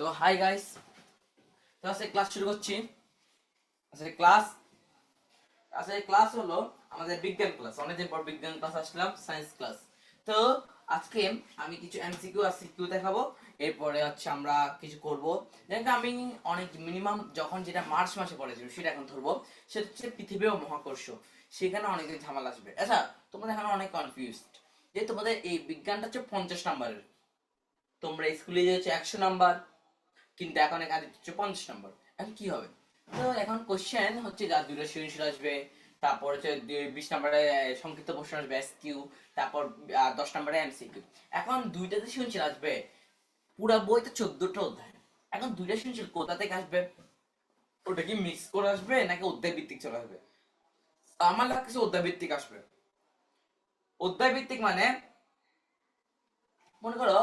তো hi guys, তো আজকে ক্লাস শুরু করছি। আজকে ক্লাস হলো আমাদের বিজ্ঞান ক্লাস। অনেকদিন পর বিজ্ঞান ক্লাস আসলাম, সায়েন্স ক্লাস। তো আজকে আমি কিছু এমসিকিউ আর সিকিউ দেখাবো। এরপরে হচ্ছে আমরা কিছু করব। যেমন আমি অনেক মিনিমাম যখন যেটা মার্চ মাসে পড়েছিল সেটা এখন ধরবো। সেটা হচ্ছে পৃথিবী ও মহাকর্ষ। সেখানে অনেকদিন ঝামেলা আসবে। আচ্ছা, তোমরা এখানে অনেক কনফিউজড যে তোমাদের এই বিজ্ঞানটা হচ্ছে 50 নাম্বারের। তোমরা স্কুলে যে 100 নাম্বার, কিন্তু এখন এখানে হচ্ছে 50 নাম্বার। এখন কি হবে? তো এখন কোশ্চেন হচ্ছে যা দুটো সৃজনশীল আসবে, তারপর হচ্ছে 20 নাম্বারে সংক্ষিপ্ত প্রশ্ন আসবে এসকিউ, তারপর 10 নাম্বারে এমসিকিউ। এখন দুইটাতে সৃজনশীল আসবে, পুরা বইতে 14টা অধ্যায়। এখন দুইটা সৃজনশীল কোথা থেকে আসবে? ওটা কি মিক্স করে আসবে নাকি অধ্যায় ভিত্তিক চলে আসবে? আমার লাগছে অধ্যায় ভিত্তিক আসবে। অধ্যায় ভিত্তিক মানে মনে করো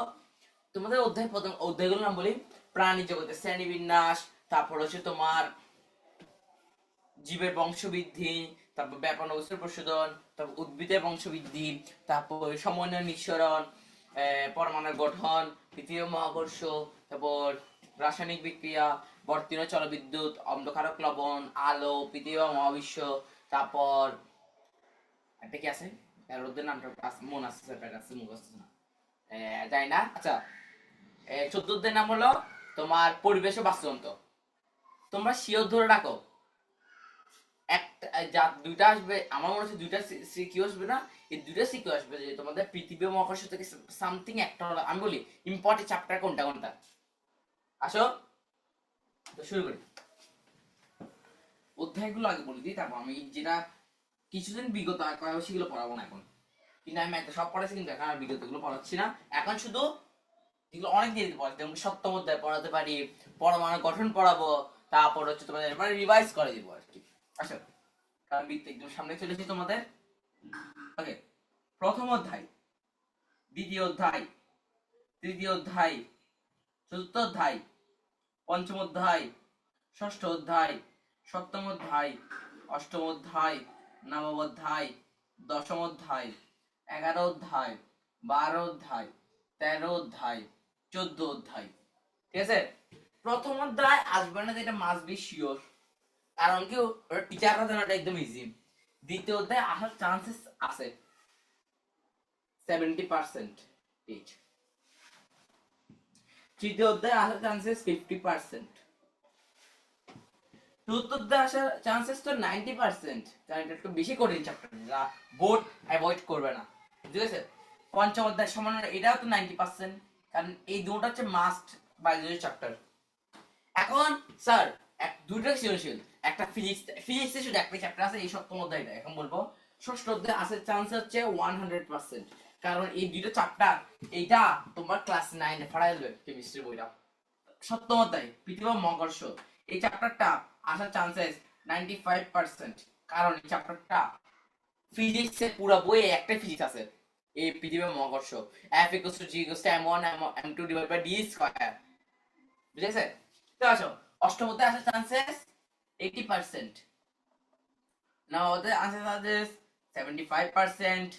তোমাদের প্রথম অধ্যায়গুলোর নাম বলি। প্রাণী জগতের শ্রেণীবিন্যাস, তারপর হচ্ছে তোমার জীবের বংশবৃদ্ধি, তারপর ব্যাপন অবস্থার প্রশোধন, তারপর উদ্ভিদের বংশবৃদ্ধি, তারপর সমন্বয় নিঃসরণ, পরমাণুর গঠন, পৃথিবী মহাকর্ষ, তারপর রাসায়নিক বিক্রিয়া, বর্তনীয় জলবিদ্যুৎ, অন্ধকারক লবণ, আলো, পৃথিবী মহাবিশ্ব। তারপর একটা কি আছে, রোদের নামটা মন আসছে, মুখস্থ না, জানি না। আচ্ছা, চতুর্থের নাম হলো তোমার পরিবেশ ও বাস্তুতন্ত্র। তোমরা শিওর ধরে রাখো, একটা যা দুইটা আসবে, আমার মনে হচ্ছে দুইটা সিকিউ আসবে না, এই দুইটা সিকিউ আসবে যে তোমাদের পৃথিবী ও মহাকর্ষ থেকে সামথিং একটা হলো। আমি বলি ইম্পর্টেন্ট চ্যাপ্টার কোনটা কোনটা। আসো তো শুরু করি। অধ্যায়গুলো আগে বলে দিই, তারপর আমি যেটা কিছুদিন বিগত সেগুলো পড়াবো না এখন। কিন্তু আমি একটা সব পড়াচ্ছি, কিন্তু এখন আর বিগত গুলো পড়াচ্ছি না। এখন শুধু এগুলো অনেক দিয়ে পড়াচ্ছি, যেমন সপ্তম অধ্যায় পড়াতে পারি, পরমাণু গঠন পড়াবো, তারপর হচ্ছে তোমাদের মানে রিভাইজ করে দিব আর কি। আসো, কারণ একদম সামনে চলেছি তোমাদের। ওকে, প্রথম অধ্যায়, দ্বিতীয় অধ্যায়, তৃতীয় অধ্যায়, চতুর্থ অধ্যায়, পঞ্চম অধ্যায়, ষষ্ঠ অধ্যায়, সপ্তম অধ্যায়, অষ্টম অধ্যায়, নবম অধ্যায়, দশম অধ্যায়, 11 অধ্যায়, 12 অধ্যায়, 13 অধ্যায়, 14 অধ্যায়। ঠিক আছে? প্রথম অধ্যায় আসবে না, যেটা মাস্ট বি শিওর, কারণ কি ওটা টিচাররা জানাটা একদম ইজি। দ্বিতীয় অধ্যায় আসার চান্সেস আছে 70%। তৃতীয় অধ্যায় আসার চান্সেস 50%। চতুর্থ অধ্যায় আসার চান্সেস তো 90%, কারণ এটা একটু বেশি কঠিন চ্যাপ্টার, যা বোর্ড অ্যাভয়েড করবে না। ঠিক আছে? পঞ্চম অধ্যায় সমান এটাও তো 90%, কারণ এই দুটো হচ্ছে মাস্ট বায়োলজি চ্যাপ্টার। এখন স্যার দুইটা সৃজনশীল, একটা ফিজিক্স শুধু একটা চ্যাপ্টার আছে, এই সপ্তম অধ্যায়টা এখন বলবো। ষষ্ঠ অধ্যায় আসার চান্স হচ্ছে 100%, কারণ এই দুইটা চ্যাপ্টার এইটা তোমার ক্লাস 9-এ পড়াই দেবে, কেমিস্ট্রি বইটা। সপ্তম অধ্যায় পৃথিবী মহাকর্ষ, এই চ্যাপ্টারটা আসার চান্সেস 95%, কারণ এই চ্যাপ্টারটা ফিজিক্সের পুরো বইয়ে একটাই ফিজিক্স আছে, এই পৃথিবী মহাকর্ষ। F = G = m1 m2 / d square. বুঝেছে? তো আসো, অষ্টম অধ্যায় আসার চান্সেস 80%, নবম অধ্যায় আসার চান্সেস 75%।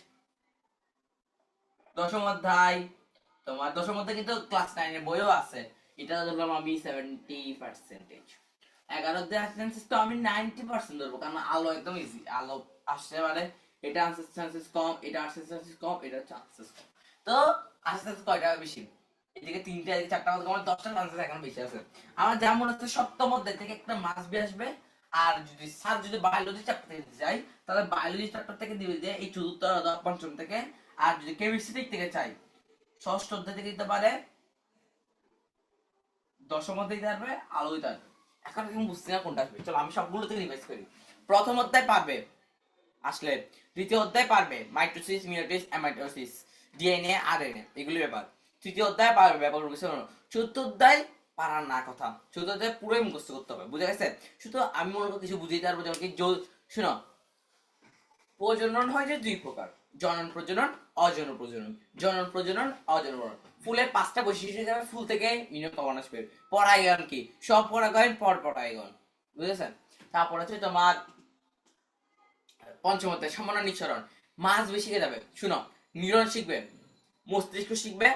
দশম অধ্যায় কিন্তু ক্লাস 9 এর বইও আছে, এটা ধরলাম আমি 70%। 11 অধ্যায় আসার চান্সেস তো আমি 90% ধরবো, কারণ আলো একদম ইজি, আলো আসতে পারে। এটা আসার চান্সেস কম, এটা আসার চান্সেস কম, এটা চান্সেস কম। তো আসার চান্সেস কয়টা বেশি? এদিকে তিনটা, এদিকে চারটা, মধ্যে আমার 10টা চান্সেস এখন বেশি আছে। আমার যা মনে হচ্ছে সপ্তম অধ্যায় থেকে একটা মাস বি আসবে। আর যদি স্যার যদি বায়োলজি চ্যাপ্টার থেকে যাই, তাহলে বায়োলজি চ্যাপ্টার থেকে দিবে যে এই চতুর্থ পঞ্চম থেকে। আর যদি কেমিস্ট্রি থেকে চাই, ষষ্ঠ অধ্যায় থেকে দিতে পারে, দশম অধ্যায় দিতে পারবে, আলো দিতে পারবে। এখন তুমি বুঝছি না কোনটা আসবে। চলো আমি সবগুলো থেকে রিভাইজ করি। প্রথম অধ্যায় পারবে আসলে, দ্বিতীয় অধ্যায় পারবে mitosis, meiosis, amitosis, DNA, RNA, এগুলি ব্যাপার। তৃতীয় অধ্যায় পারবে ব্যাপার। চতুর্থ অধ্যায় পারার না কথা, চতুর্থ অধ্যায় পুরোই মুখস্থ করতে হবে। বুঝা গেছে? শুধু আমি মনে করি কিছু বুঝিয়ে পারবো, যেমন কি শোনো, প্রজনন হয় যে দুই প্রকার, জনন প্রজনন, অজনন প্রজনন। জনন প্রজনন, অজনন প্রজনন। ফুলের 5টা বৈশিষ্ট্য হিসেবে ফুল থেকে মিনিমাম কমন আসবে। পরাগায়ন কি? স্বপরাগায়ন, পরপরাগায়ন। বুঝেছেন? তারপর হচ্ছে তোমার পঞ্চম অধ্যায় সমন্বয় নিঃসরণ, মাছ বেশি যাবে। শুনো, নিউরন শিখবে, মস্তিষ্ক শিখবে,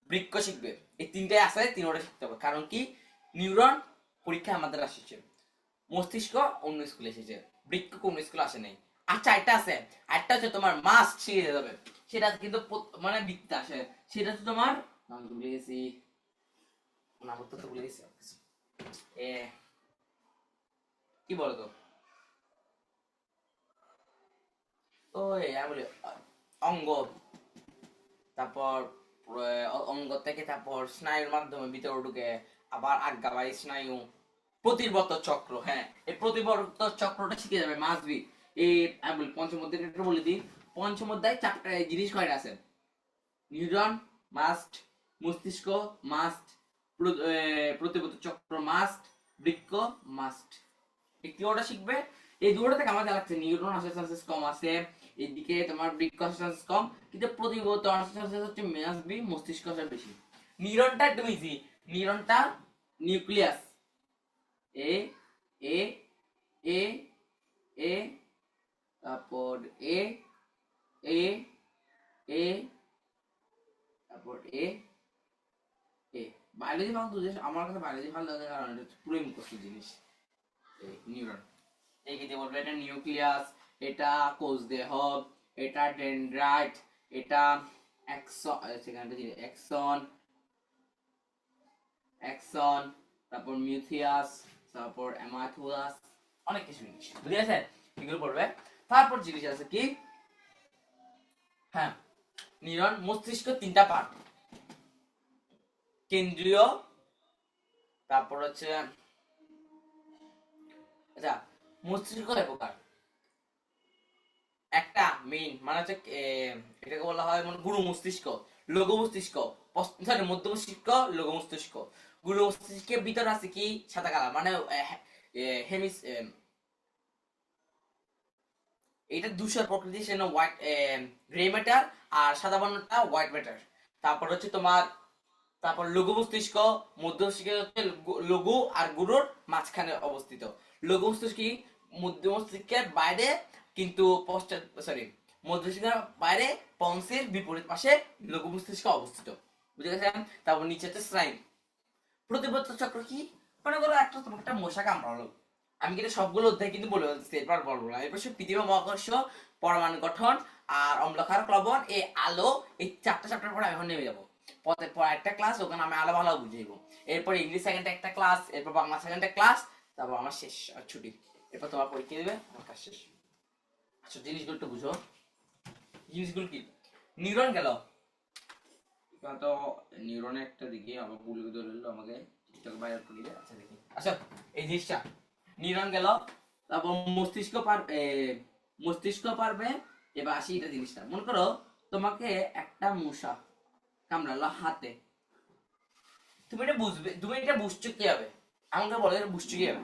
বৃক্ক শিখবে, এই তিনটে আছে, তিনটা শিখতে হবে। কারণ কি, নিউরন পরীক্ষা আমাদের আসছে, মস্তিষ্ক অন্য স্কুলে এসেছে, বৃক্ক কোন স্কুলে আসে নাই। আচ্ছা একটা আছে, একটা হচ্ছে তোমার মাস্ট শিখে যাবে, সেটা কিন্তু মানে বৃত্তে আসে, সেটা হচ্ছে তোমার নাম ভুলে গেছি, নাম তো ভুলে গেছি এ কি বলতো, ওই বলি অঙ্গ, তারপর অঙ্গ থেকে তারপর স্নায়ুর মাধ্যমে ভিতরে ঢুকে, আবার আজ্ঞাবাহী স্নায়ু, প্রতিবর্ত চক্র। হ্যাঁ, এই প্রতিবর্ত চক্রটা শিখে যাবে মাস্ট বি। এই আমি বলি পঞ্চম অধ্যায় একটু বলে দিই। পঞ্চম অধ্যায় চারটা জিনিস কয়টা আছে, নিউরন মাস্ট, মস্তিষ্ক মাস্ট, প্রতিবর্ত চক্র মাস্ট, বৃক্ক মাস্ট। এই কিওয়ার্ডটা শিখবে। এই দুটো থেকে আমার লাগছে নিউরন আসার চান্সেস কম আছে, এদিকে তোমার বৃক্ক আসার চান্সেস কম, কিন্তু প্রতিবর্ত আসার চান্সেস হচ্ছে মাস্ট বি, মস্তিষ্ক আসার বেশি। নিউরনটা একদম ইজি, নিউরনটা নিউক্লিয়াস, এ এ এ এ তারপর এ এ এ তারপর এ এ বায়োলজি ভালো, আমার কাছে বায়োলজি ভালো লাগে কারণ এটা পুরো মুখস্থ জিনিস। নিউরন এই কি বলবো, এটা নিউক্লিয়াস, এটা কোষ দেহ, এটা ডেনড্রাইট, এটা অ্যাক্সন, সেখানে অ্যাক্সন, অ্যাক্সন, তারপর মিউথিয়াস, তারপর অ্যামাথুয়াস, অনেক কিছু জিনিস বুঝে গেছে, এগুলো পড়বে। তারপর জিনিস আছে কি, হ্যাঁ নিউরন, মস্তিষ্ক তিনটা পার্ট, কেন্দ্রীয়, তারপর হচ্ছে আচ্ছা মস্তিষ্ক কয় প্রকার, একটা মেইন মানে হচ্ছে এটাকে বলা হয় মানে গুরু মস্তিষ্ক, লঘু মস্তিষ্ক, সরি মধ্য মস্তিষ্ক, লঘু মস্তিষ্ক। গুরু মস্তিষ্কের ভিতর আছে কি সাদা কালার মানে হেমিস, এটা ধূসর প্রকৃতির, সেজন্য হোয়াইট গ্রে ম্যাটার, আর সাদা বর্ণটা হোয়াইট ম্যাটার। তারপর হচ্ছে তোমার, তারপর লঘু মস্তিষ্ক, মধ্য মস্তিষ্ক হচ্ছে লঘু আর গুরুর মাঝখানে অবস্থিত। লঘু মস্তিষ্ক কি, মধ্য মস্তিষ্কের বাইরে কিন্তু পশ্চাৎ, সরি মধ্য মস্তিষ্কের বাইরে পন্সের বিপরীত পাশে লঘু মস্তিষ্ক অবস্থিত, বুঝে গেছেন। তারপর নিচে হচ্ছে স্নায়ু। প্রতিবর্ত চক্র কি, মনে করো একটা তোমাকে একটা মশা কামড়ালো, আমি কিন্তু সবগুলো অধ্যায় কিন্তু বলে বলতেছি, এরপর বলবো না। এরপর পৃথিবী, মহাকর্ষ, পরমাণু গঠন আর অম্লক্ষার প্লবন, এই আলো, এই চারটা চ্যাপ্টার পরে আমি এখন নেমে যাবো পথে পর একটা ক্লাস, ওখানে আমি আলো ভালো বুঝাইবো। এরপর ইংলিশ সেকেন্ডে একটা ক্লাস, এরপর বাংলা সেকেন্ডে ক্লাস, তারপর আমার শেষ ছুটি, এরপর তোমার পরীক্ষা দিবে, আমার কাজ শেষ। আচ্ছা জিনিসগুলো একটু বুঝো, জিনিসগুলো কি, নিউরন গেল, তো নিউরনের একটা দিকে আবার ভুল ধরলো আমাকে, ঠিকঠাক বাইরে করে দিলে। আচ্ছা দেখি, আচ্ছা এই জিনিসটা নিউরন গেল, তারপর মস্তিষ্ক পারবে, মস্তিষ্ক পারবে। এবার আসি এটা জিনিসটা, মনে করো তোমাকে একটা মশা কামড়ালো হাতে, তুমি এটা বুঝবে, তুমি এটা বুঝছো কি হবে, আমাকে বলো এটা বুঝছো কি হবে।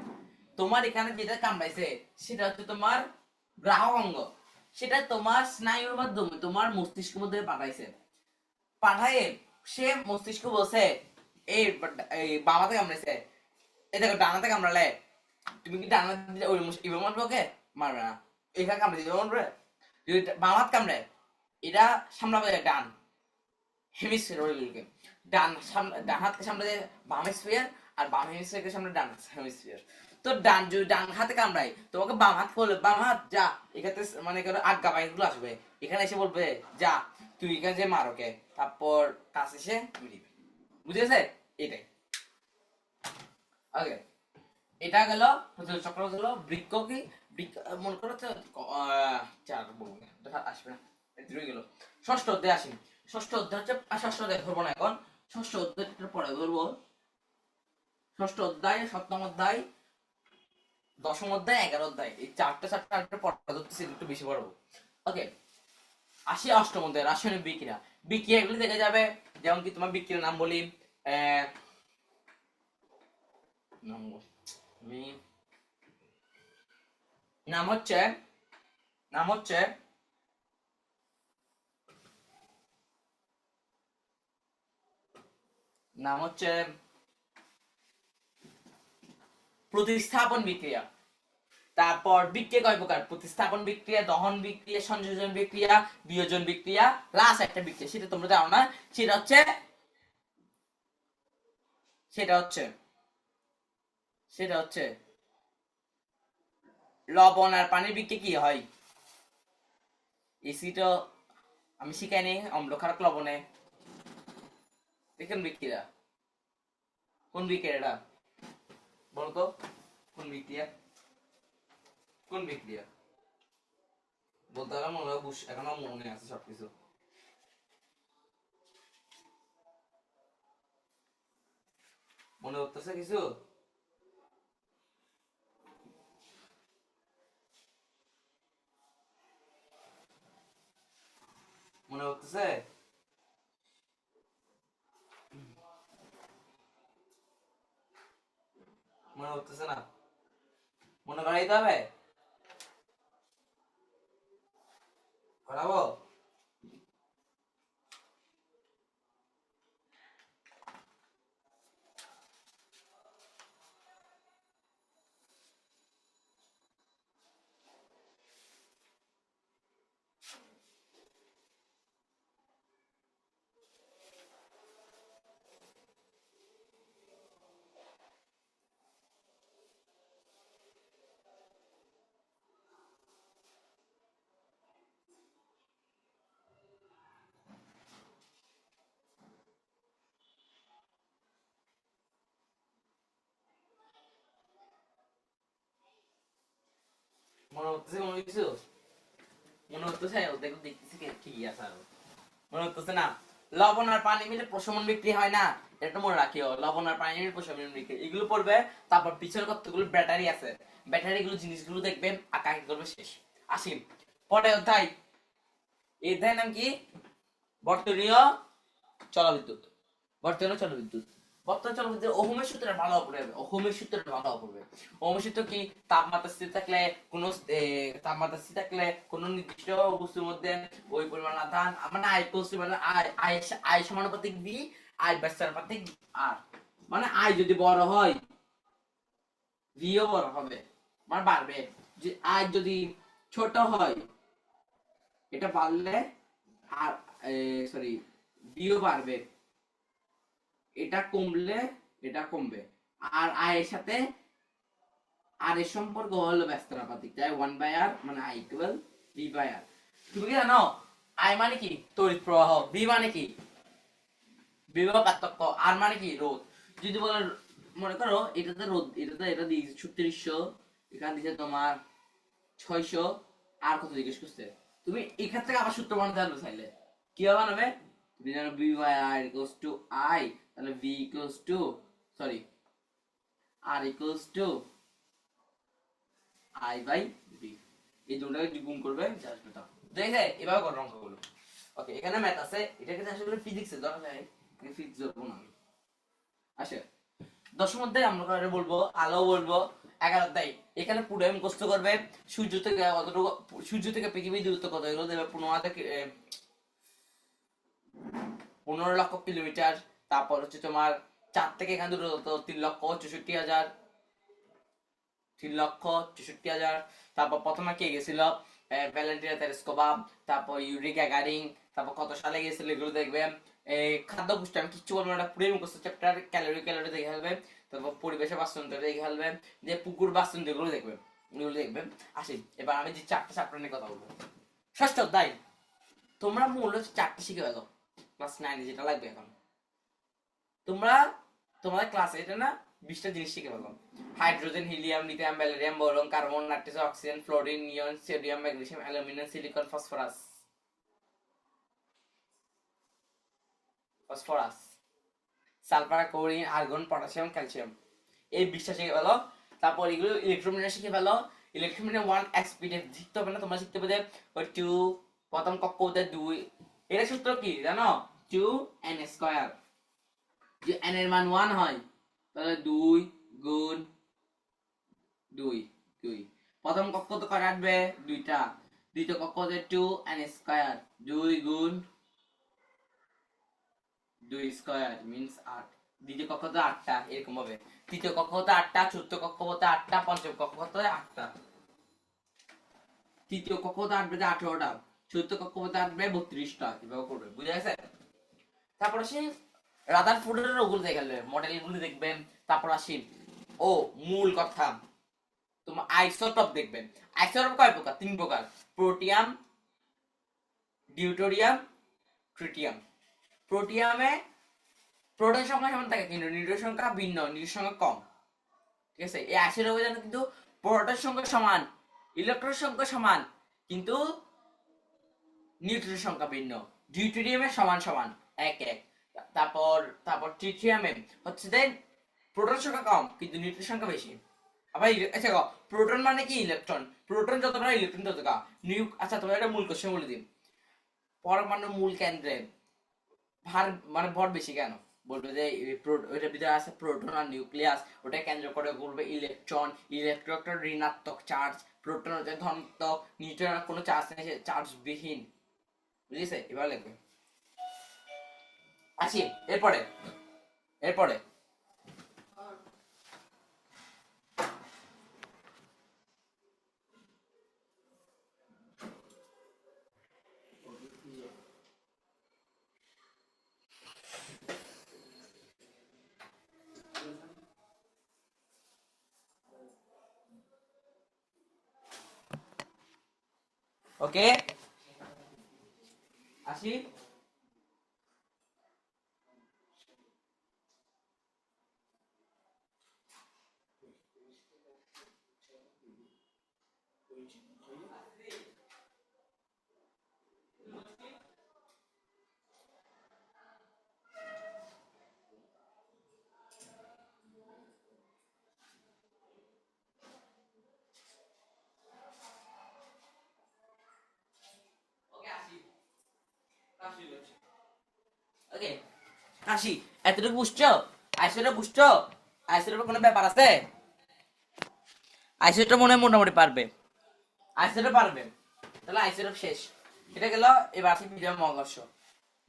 তোমার এখানে যেটা কামড়াইছে সেটা হচ্ছে তোমার গ্রাহক অঙ্গ, সেটা তোমার স্নায়ুর মাধ্যমে তোমার মস্তিষ্কের মধ্যে পাঠাইছে, পাঠায় সে মস্তিষ্ক বলছে এই বামাতে কামড়াইছে, এই দেখো ডানাতে কামড়ালে, তুমি কি ডানা দিলে ওই ইবে মারবে, ওকে মারবে না, এখানে কামড়ে দিবে মারবে। যদি বামাত কামড়ে, এটা সামলাবে ডান হেমিস্ফিয়ার, ওইগুলোকে ডান সামনে, ডান হাতকে সামনে বাম হেমিস্ফিয়ার, আর বাম হেমিস্ফিয়ারকে সামনে ডান হেমিস্ফিয়ার। তো ডান যদি ডান হাতে কামড়াই, তোমাকে বাম হাত বলবে বাম হাত যা, এখানে মানে কোনো আজ্ঞা বাইকগুলো আসবে, এখানে এসে বলবে যা তুই এখানে যে মার ওকে, তারপর কাছে এসে তুমি দিবে, বুঝেছে এটাই। ওকে, এটা গেল প্রতিরোধ চক্র গেল। বৃক্ক কি, বৃক্ক মনে করো চার বলবো না, আসবে না, রয়ে গেল। ষষ্ঠ অধ্যায় আসি, ষষ্ঠ অধ্যায় হচ্ছে, ষষ্ঠ অধ্যায় ধরবো না এখন, ষষ্ঠ অধ্যায়টার পরে ধরবো। ষষ্ঠ অধ্যায়, সপ্তম অধ্যায়, দশম অধ্যায়, 11 অধ্যায়, এই চারটা চ্যাপ্টার পড়া ধরতেছি, একটু বেশি পড়বো। ওকে, আসি অষ্টম অধ্যায়, রাসায়নিক বিক্রিয়া। বিক্রিয়া এগুলি দেখে যাবে, যেমন কি তোমার বিক্রিয়ার নাম বলি, নাম হচ্ছে, নাম হচ্ছে নাম হচ্ছে প্রতিস্থাপন বিক্রিয়া। তারপর বিক্রিয়া কয় প্রকার, প্রতিস্থাপন বিক্রিয়া, দহন বিক্রিয়া, সংযোজন বিক্রিয়া, বিয়োজন বিক্রিয়া, লাস্ট একটা বিক্রিয়া সেটা তোমরা জানো না, সেটা হচ্ছে সেটা হচ্ছে সেটা হচ্ছে লবণ আর পানির বিক্রিয়া কি হয়? এসিটা আমি শিখাইনি, অম্ল ক্ষারক লবণে দেখেন বিক্রিয়া। কোন বিক্রিয়া এটা বলতো? কোন বিক্রিয়া? কোন বিক্রিয়া বলতে গেলে মনে হয় এখনো মনে আছে সবকিছু। মনে করতেছে কিছু? মনে করতেছে? মনে করতেছে না? মনে করাইতে হবে? করাবো? মনে করতেছে কোনো কিছু? মনে করতেছে? দেখো দেখতেছি ঠিকই আছে আরো। মনে করতেছে না? লবণ আর পানি মিলে প্রশমন বিক্রি হয় না, এটা মনে রাখিও। লবণ আর পানি মিলে প্রশমন বিক্রি, এগুলো পড়বে। তারপর পিছনে কতগুলো ব্যাটারি আছে, ব্যাটারি গুলো জিনিসগুলো দেখবে আর কাকে করবে শেষ। আসি পরে অধ্যায়। এই অধ্যায়ের নাম কি? বর্তনীয় চলবিদ্যুৎ। বর্তনীয় চলবিদ্যুৎ। বর্তমান চলবিদ্যুৎ ওহমের সূত্রে ভালো পড়বে। ওহমের সূত্রে ভালো পড়বে। ওহমের সূত্র কি? তাপমাত্রা স্থির থাকলে কোন তাপমাত্রা স্থির থাকলে কোন নির্দিষ্ট বস্তুর মধ্যে ওই পরিমাণ আধান, মানে আই ইকুয়ালস টু, মানে আই সমানুপাতিক ভি, আই ব্যস্তানুপাতিক আর। মানে আই যদি বড় হয় ভিও বড় হবে, মানে বাড়বে। যে আই যদি ছোট হয়, এটা বাড়লে আর সরি ভিও বাড়বে, এটা কমলে এটা কমবে। আর আয়ের সাথে আর এর সম্পর্ক হলো ব্যস্তানুপাতিক, তাই 1/r মানে আই ইকুয়াল v/r। তুমি কি জানো আই মানে কি? তড়িৎ প্রবাহ। ভি মানে কি? বিভব পার্থক্য। আর মানে কি? রোধ। যদি বলে মনে করো এটাতে রোধ, এটা দিয়েছে 3600, এখানে দিয়েছে তোমার 600, আর কত জিজ্ঞেস করছে। তুমি এখান থেকে আবার সূত্র বানাতে পারবে চাইলে। কি বানাবে? তুমি জানো v/r ইকুয়ালস টু আই, তাহলে v equals to, sorry, r equals to I by V. এই দুটোকে গুণ করবে, জাস্ট এটা দেখে এভাবে করো অঙ্কগুলো। ওকে, এখানে ম্যাথ আছে, এটা কিন্তু আসলে ফিজিক্সে ধরা যায়, ফিজিক্স ধরবো না আমি। আচ্ছা, দশম অধ্যায় আমরা বলবো, আলো বলবো। 11 অধ্যায় এখানে পুরো মুখস্থ করবে। সূর্য থেকে কতটুকু, সূর্য থেকে পৃথিবীর দূরত্ব কত, এগুলো দেবে। 15 লক্ষ কিলোমিটার। তারপর হচ্ছে তোমার চার থেকে এখানে দূরত্ব 3,64,000। 3,64,000। তারপর প্রথমে কে গেছিল? Valentina Tereshkova. তারপর ইউরি গ্যাগারিন। তারপর কত সালে গেছিল এগুলো দেখবে। খাদ্য পুষ্টি আমি কিচ্ছু বলবো না, পুরো মুখস্থ চ্যাপ্টার। ক্যালোরি ক্যালোরি দেখে ফেলবে। তারপর পরিবেশের বাস্তুতন্ত্র দেখে ফেলবে। যে পুকুর বাস্তুতন্ত্র এগুলো দেখবে, এগুলো দেখবে। আসি এবার আমি যে চারটা চ্যাপ্টার নিয়ে কথা বলবো। ষষ্ঠ অধ্যায় তোমরা মূল হচ্ছে চারটে শিখে গেলো ক্লাস 9 যেটা লাগবে এখন। তোমরা তোমাদের ক্লাসে এটা না 20টা জিনিস শিখে ফেলো। Hydrogen, helium, lithium, beryllium, boron, carbon, nitrogen, oxygen, fluorine, neon, sodium, magnesium, aluminium, silicon, phosphorus. Phosphorus, sulphur, chlorine, argon, potassium, calcium. এই 20টা শিখে ফেলো। তারপর এগুলো ইলেকট্রোমিটার শিখে ফেলো। ইলেকট্রোমিটার 1 এক্সপিডেন্ট শিখতে হবে না, তোমরা শিখতে হবে ওই 2, প্রথম কক্ষ হতে 2। এটা সূত্র কি জানো? 2n²। যে n এর মান 1 হয় তাহলে 2 গুণ 2, 2। প্রথম কক্ষ তো কয়টা আসবে? দুইটা। দ্বিতীয় কক্ষ হতে 2n², 2 গুণ 2² মিন্স 8। দ্বিতীয় কক্ষ হতে 8টা, এরকম হবে। তৃতীয় কক্ষ হতে 8টা, চতুর্থ কক্ষ হতে 8টা, পঞ্চম কক্ষ হতে 8টা। তৃতীয় কক্ষ হতে আসবে 18টা, চতুর্থ কক্ষ হতে আসবে 32টা। এভাবে করবে, বুঝা গেছে? তারপরে সে রাদারফোর্ডের ওগুলো দেখলে মডেলগুলো দেখবেন। তারপর আসি ও মূল কথা, তোমার আইসোটপ দেখবেন। আইসোটপ কয় প্রকার? 3 প্রকার: প্রোটিয়াম, ডিউটোরিয়াম, ট্রিটিয়াম। প্রোটিয়ামে প্রোটন সংখ্যা সমান থাকে কিন্তু নিউট্রন সংখ্যা ভিন্ন, নিউট্রন সংখ্যা কম। ঠিক আছে, এই আইসোটপে যেন কিন্তু প্রোটন সংখ্যা সমান, ইলেকট্রন সংখ্যা সমান, কিন্তু নিউট্রন সংখ্যা ভিন্ন। ডিউটেরিয়ামে সমান সমান 1 1। তারপর তারপর ট্রিটিয়ামে হচ্ছে যে প্রোটন সংখ্যা কম কিন্তু নিউট্রন সংখ্যা বেশি। আবার আচ্ছা প্রোটন মানে কি? ইলেকট্রন। প্রোটন যতটা ইলেকট্রন ততটা। আচ্ছা তোমার একটা মূল কোশ্চেন বলে দিই, পরমাণু মূল কেন্দ্রে ভার মানে ভর বেশি কেন? বলবে যে ওইটার ভিতরে আছে প্রোটন আর নিউক্লিয়াস, ওটা কেন্দ্র করে ঘুরবে ইলেকট্রন। ইলেকট্রন ঋণাত্মক চার্জ, প্রোটন হচ্ছে ধনাত্মক, নিউট্রন কোনো চার্জ নেই, চার্জ বিহীন। বুঝেছে? এবার লিখবে। আসি এরপরে এরপরে ওকে আসি। ওকে আসি, এতটুকু বুঝছো? আইসোটা বুঝছো? আইসোটার কোনো ব্যাপার আছে? আইসোটা মনে হয় মোটামুটি পারবে। আইসোটা পারবে, তাহলে আইসোটা শেষ। এটা গেল। এবার আসি ভিডিও মহাকর্ষ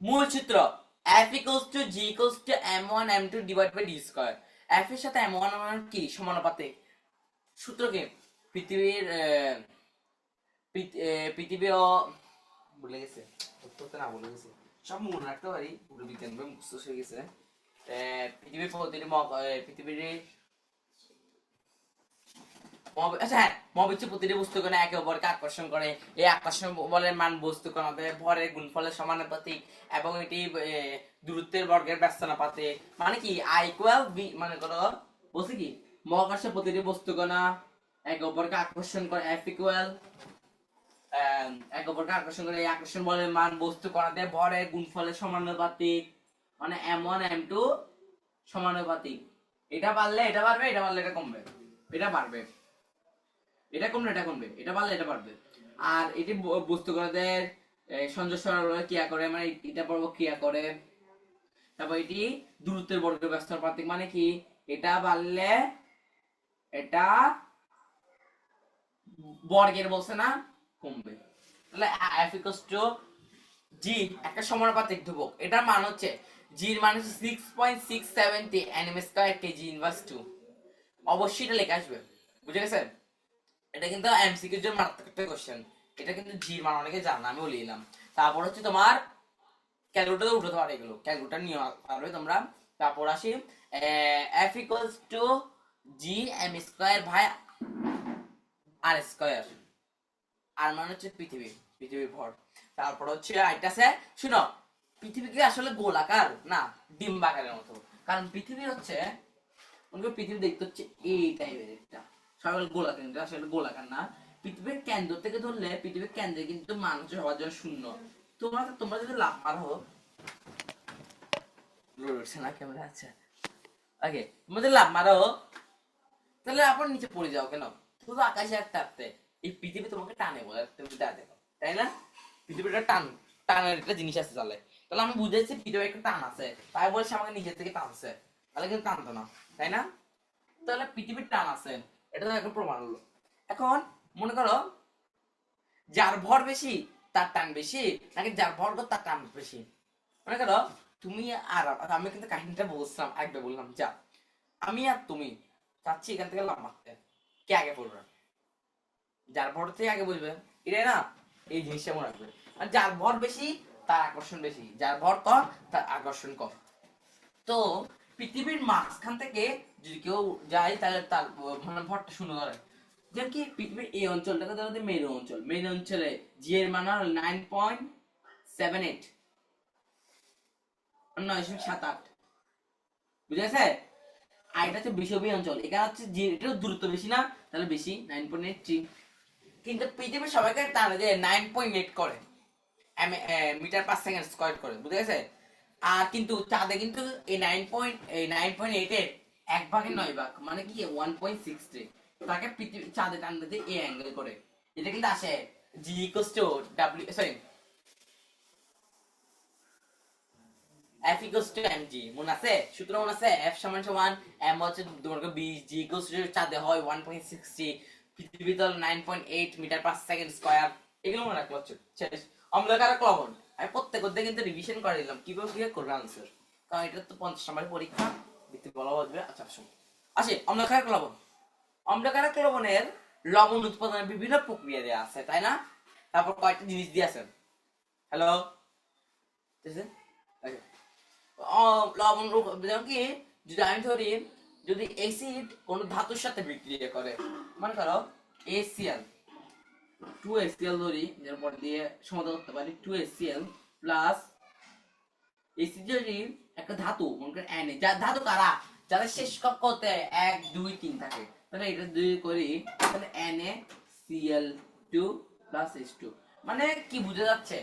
মূল সূত্র। F equals to G equals to M1 M2 divided by D square। F এর সাথে M1 M1 কি? সমানুপাতিক। সূত্র কি? পৃথিবীর পৃথিবী ও ভুলে গেছে, উত্তরটা না ভুলে গেছে, সব মনে রাখতে পারি, পুরো বিজ্ঞান বই মুখস্থ হয়ে গেছে। পৃথিবীর প্রতিটি পৃথিবীর আচ্ছা হ্যাঁ, মহাবিশ্বের প্রতিটি বস্তু কণা একে অপরকে আকর্ষণ করে। এই আকর্ষণ বলের মান বস্তু কণাদের ভরের গুণফলের সমানুপাতিক এবং এটি দূরত্বের বর্গের ব্যস্তানুপাতিক। মানে কি? আই ইকুয়াল বি, মানে করো বলছি কি মহাকাশের প্রতিটি বস্তু কণা একে অপরকে আকর্ষণ করে, এফ ইকুয়াল একে অপরকে আকর্ষণ করে। এই আকর্ষণ বলের মান বস্তু কণাদের ভরের গুণফলের সমানুপাতিক, মানে M1 M2 সমানুপাতিক। এটা পারলে এটা পারবে, এটা পারলে এটা কমবে, এটা পারবে, এটা কমবে, এটা কমবে, এটা পারলে এটা পারবে। আর এটি বস্তু কণাদের সংযোগ সরবরাহ ক্রিয়া করে, মানে এটা পর্ব ক্রিয়া করে। তারপর এটি দূরত্বের বর্গের ব্যস্তানুপাতিক, মানে কি? এটা পারলে এটা বর্গের বলছে না, কমবে। তাহলে f equals to g একটা সমানুপাতিক ধ্রুবক। এটার মান হচ্ছে g এর মান হচ্ছে 6.670 nm স্কয়ার kg ইনভার্স 2। অবশ্যই এটা লেখা আসবে, বুঝে গেছে? এটা কিন্তু এমসিকিউ এর জন্য মারাত্মক একটা কোশ্চেন। এটা কিন্তু জি এর মান অনেকে জানা, আমি বলে দিলাম। তারপর হচ্ছে তোমার ক্যালকুলেটর উঠাতে পারে, এগুলো ক্যালকুলেটর নিয়ে পারবে তোমরা। তারপর আসি f equals to g m square by r square. R মানে হচ্ছে পৃথিবীর ভর। তারপর হচ্ছে আইতাছে, শুনো, পৃথিবী কি আসলে গোলাকার না ডিম্বাকারের মতো? কারণ পৃথিবী হচ্ছে, পৃথিবী দেখতে হচ্ছে এই টাইপের একটা, সবাই গোলাকার, কিন্তু আসলে গোলাকার না। পৃথিবীর কেন্দ্র থেকে ধরলে পৃথিবীর কেন্দ্রে কিন্তু মানুষ হওয়ার জন্য শূন্য। তোমরা যদি লাভ মারো, না ক্যামেরা, আচ্ছা ওকে, তোমরা যদি লাভ মারো তাহলে আবার নিচে পড়ে যাও কেন? শুধু আকাশে একটা টানতে, এই পৃথিবী তোমাকে টানে বলে তুমি দেখো, তাই না? পৃথিবীটা টানের একটা জিনিস আছে চলে। তাহলে আমি বুঝেছি পৃথিবীর একটা টান আছে, তাই বলছে আমাকে নিজের থেকে টানছে, তাহলে কিন্তু টানতো না, তাই না? তাহলে পৃথিবীর টান আছে, এটা তো একটা প্রমাণ হলো। এখন মনে করো যার ভর বেশি তার টান বেশি, নাকি যার ভর কম তার টান বেশি? মনে করো তুমি আর আমি কিন্তু কাহিনীটা বলছিলাম, একবার বললাম, যা আমি আর তুমি চাচ্ছি এখান থেকে লাভ মারতে, কে আগে পড়বে? যার ভর থেকে আগে বুঝবে, এটাই না? এই জিনিসটা মনে রাখবে। আর যার ভর বেশি তার আকর্ষণ বেশি, যার ভর কম তার আকর্ষণ কম। তো পৃথিবীর মাঝখান থেকে যদি কেউ যায় তাহলে তার মানে ভরটা শূন্য ধরে। যেমন কি পৃথিবীর এই অঞ্চলটাকে ধরো মেরু অঞ্চল, মেরু অঞ্চলে জি এর মান হলো 9.78, 9.78, বুঝেছে? আর এটা হচ্ছে বিষুবীয় অঞ্চল, এখানে হচ্ছে জি এটার দূরত্ব বেশি না, তাহলে বেশি 9.83। কিন্তু পৃথিবীর সবাইকে তাহলে যে 9.8 করে মিটার পার সেকেন্ড স্কয়ার করে, বুঝে গেছে? আর কিন্তু চাঁদে কিন্তু এই 9.8 এর 1/9 মানে কি 1.63 তাকে পৃথিবী চাঁদে টানতে দিয়ে এই অ্যাঙ্গেল করে। এটা কিন্তু আসে G equals to W sorry F equals to M G, মনে আছে? সূত্র মনে আছে? এফ সমান সমান এম হচ্ছে তোমার 20, জি ইকুয়ালস টু চাঁদে হয় 1.60, পৃথিবীতে 9.8 মিটার পার সেকেন্ড স্কয়ার। এগুলো মনে রাখলো হচ্ছে শেষ। অম্লকারক লবণ আমি প্রত্যেক অধ্যায়ে কিন্তু রিভিশন করে দিলাম কিভাবে কিভাবে করবে আনসার, কারণ এটা তো 50 নম্বরের পরীক্ষা দেখতে বলা হবে। আচ্ছা আসুন আসি অম্লকারক লবণ। অম্লকারক লবণের লবণ উৎপাদনের বিভিন্ন প্রক্রিয়া দেওয়া আছে, তাই না? তারপর কয়েকটা জিনিস দিয়ে আছে। হ্যালো, লবণ যেমন কি যদি আমি ধরি যদি অ্যাসিড কোন ধাতুর সাথে বিক্রিয়া করে, মনে করো HCl 2HCl ধরি, এর পর দিয়ে সমাধান করতে পারি 2HCl প্লাস এসিড যদি একটা ধাতু মনে করেন Na, যা ধাতু কারা যাদের শেষ কক্ষতে 1 2 3 থাকে, তাহলে এটা দুই করি তাহলে NaCl2 H2। মানে কি বুঝা যাচ্ছে?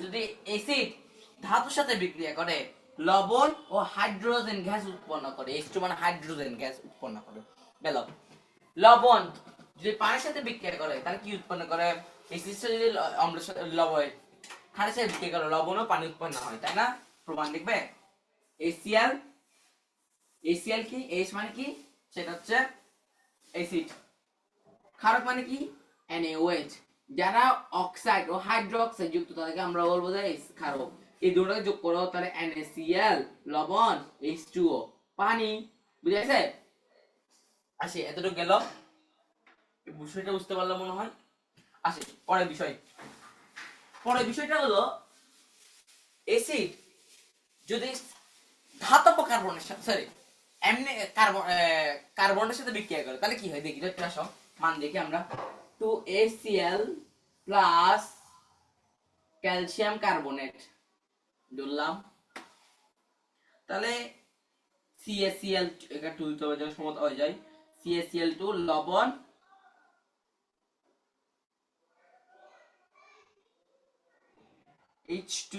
যদি অ্যাসিড ধাতুর সাথে বিক্রিয়া করে লবণ ও হাইড্রোজেন গ্যাস উৎপন্ন করে, H2 মানে হাইড্রোজেন গ্যাস উৎপন্ন করে গেল। লবণ যদি পানির সাথে বিক্রিয়া করে তাহলে কি উৎপন্ন করে? অ্যাসিড সাথে যদি অম্লের সাথে লবণ খারের সাথে বিক্রিয়া করে লবণ ও পানি উৎপন্ন হয়, তাই না? প্রমাণ দেখবে HCl, HCl কি H মানে কি সেটা হচ্ছে অ্যাসিড, ক্ষারক মানে কি NaOH, যারা অক্সাইড ও হাইড্রোক্সাইড যুক্ত তাদেরকে আমরা বলবো যে ক্ষারক। এই দুটোকে যোগ করো তাহলে NaCl লবণ H2O পানি, বুঝে গেছে? আসি এতটুকু গেল, বিষয়টা বুঝতে পারলাম মনে হয়। আসি পরের বিষয়। পরের বিষয়টা হলো অ্যাসিড যদি ধাতব কার্বনের সাথে সরি এমনি কার্বনের সাথে বিক্রিয়া করে তাহলে কি হয় দেখি তো আসো মান দেখি আমরা 2HCl প্লাস ক্যালসিয়াম কার্বনেট ধরলাম, তাহলে CaCl এটা 2 তো যখন সমতা হয়ে যায় CaCl2 লবণ H2